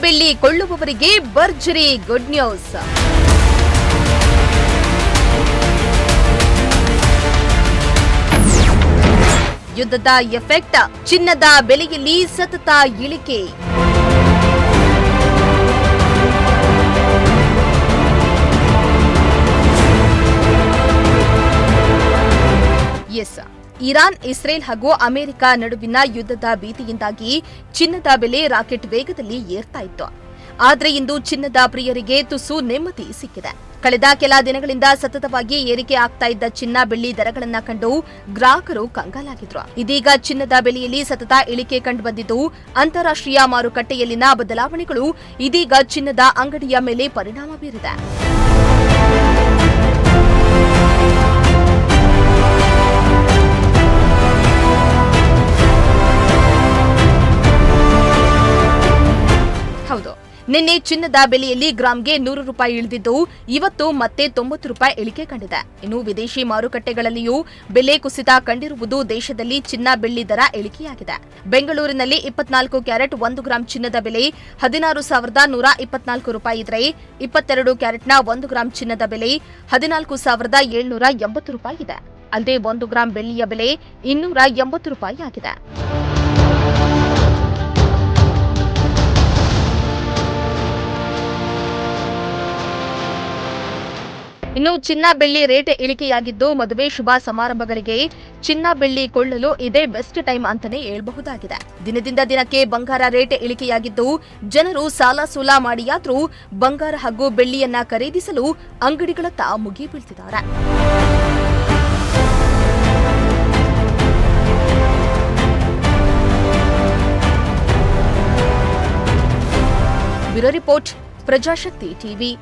ಬೆಳ್ಳಿ ಕೊಳ್ಳುವವರಿಗೆ ಭರ್ಜರಿ good news. ಯುದ್ಧದ ಎಫೆಕ್ಟ್, ಚಿನ್ನದ ಬೆಲೆಯಲ್ಲಿ ಸತತ ಇಳಿಕೆ. ಇರಾನ್, ಇಸ್ರೇಲ್ ಹಾಗೂ ಅಮೆರಿಕ ನಡುವಿನ ಯುದ್ಧದ ಭೀತಿಯಿಂದಾಗಿ ಚಿನ್ನದ ಬೆಲೆ ರಾಕೆಟ್ ವೇಗದಲ್ಲಿ ಏರ್ತಾ ಇತ್ತು. ಆದರೆ ಇಂದು ಚಿನ್ನದ ಪ್ರಿಯರಿಗೆ ತುಸು ನೆಮ್ಮದಿ ಸಿಕ್ಕಿದೆ. ಕಳೆದ ಕೆಲ ದಿನಗಳಿಂದ ಸತತವಾಗಿ ಏರಿಕೆ ಆಗ್ತಾ ಇದ್ದ ಚಿನ್ನ ಬೆಳ್ಳಿ ದರಗಳನ್ನ ಕಂಡು ಗ್ರಾಹಕರು ಕಂಗಾಲಾಗಿದ್ರು. ಇದೀಗ ಚಿನ್ನದ ಬೆಲೆಯಲ್ಲಿ ಸತತ ಇಳಿಕೆ ಕಂಡುಬಂದಿದ್ದು, ಅಂತಾರಾಷ್ಟ್ರೀಯ ಮಾರುಕಟ್ಟೆಯಲ್ಲಿನ ಬದಲಾವಣೆಗಳು ಇದೀಗ ಚಿನ್ನದ ಅಂಗಡಿಯ ಮೇಲೆ ಪರಿಣಾಮ ಬೀರಿದೆ. ಹೌದು, ನಿನ್ನೆ ಚಿನ್ನದ ಬೆಲೆಯಲ್ಲಿ ಗ್ರಾಂಗೆ 100 ರೂಪಾಯಿ ಇಳಿದಿದ್ದು, ಇವತ್ತು ಮತ್ತೆ 90 ರೂಪಾಯಿ ಇಳಿಕೆ ಕಂಡಿದೆ. ಇನ್ನು ವಿದೇಶಿ ಮಾರುಕಟ್ಟೆಗಳಲ್ಲಿಯೂ ಬೆಲೆ ಕುಸಿತ ಕಂಡಿರುವುದು ದೇಶದಲ್ಲಿ ಚಿನ್ನ ಬೆಳ್ಳಿ ದರ ಇಳಿಕೆಯಾಗಿದೆ. ಬೆಂಗಳೂರಿನಲ್ಲಿ 24 ಕ್ಯಾರೆಟ್ 1 ಗ್ರಾಂ ಚಿನ್ನದ ಬೆಲೆ 16,124 ರೂಪಾಯಿ ಇದ್ರೆ, 22 ಕ್ಯಾರೆಟ್ನ 1 ಗ್ರಾಂ ಚಿನ್ನದ ಬೆಲೆ 14,780 ರೂಪಾಯಿ ಇದೆ. ಅಲ್ಲದೆ 1 ಗ್ರಾಂ ಬೆಳ್ಳಿಯ ಬೆಲೆ 280 ರೂಪಾಯಿ ಆಗಿದೆ. ಇನ್ನು ಚಿನ್ನ ಬೆಳ್ಳಿ ರೇಟ್ ಇಳಿಕೆಯಾಗಿದ್ದು, ಮದುವೆ ಶುಭ ಸಮಾರಂಭಗಳಿಗೆ ಚಿನ್ನ ಬೆಳ್ಳಿ ಕೊಳ್ಳಲು ಇದೇ ಬೆಸ್ಟ್ ಟೈಮ್ ಅಂತಾನೆ ಹೇಳಬಹುದಾಗಿದೆ. ದಿನದಿಂದ ದಿನಕ್ಕೆ ಬಂಗಾರ ರೇಟ್ ಇಳಿಕೆಯಾಗಿದ್ದು, ಜನರು ಸಾಲ ಸೂಲ ಮಾಡಿಯಾದ್ರೂ ಬಂಗಾರ ಹಾಗೂ ಬೆಳ್ಳಿಯನ್ನ ಖರೀದಿಸಲು ಅಂಗಡಿಗಳತ್ತ ಮುಗಿ ಬೀಳ್ತಿದ್ದಾರೆ. Bureau report, Prajashakti TV.